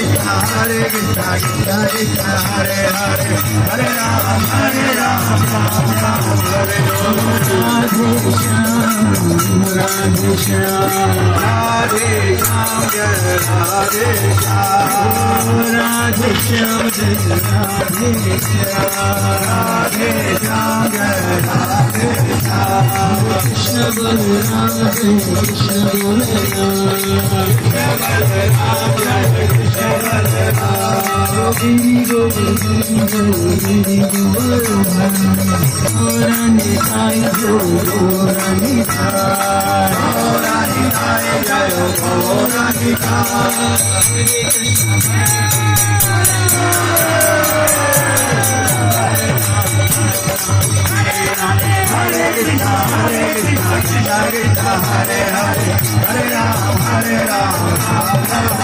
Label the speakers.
Speaker 1: Krishna Krishna Krishna Hare Hare Hare Rama Rama Rama Hare Radhe Shyam Radhe Shyam Radhe Shyam Jai Radhe Shyam Radhe Shyam Jai Radhe Shyam Radhe Shyam Jai Radhe Shyam Krishna Balaram Krishna Balaram Krishna Balaram Jai Krishna Balaram Giri Govinda Giri Govinda Gaurani Sai Gaurani Sai Gaurani Sai Jai Gaurani Sai Hare Krishna Hare Krishna Krishna Krishna Hare Hare Hare Rama Rama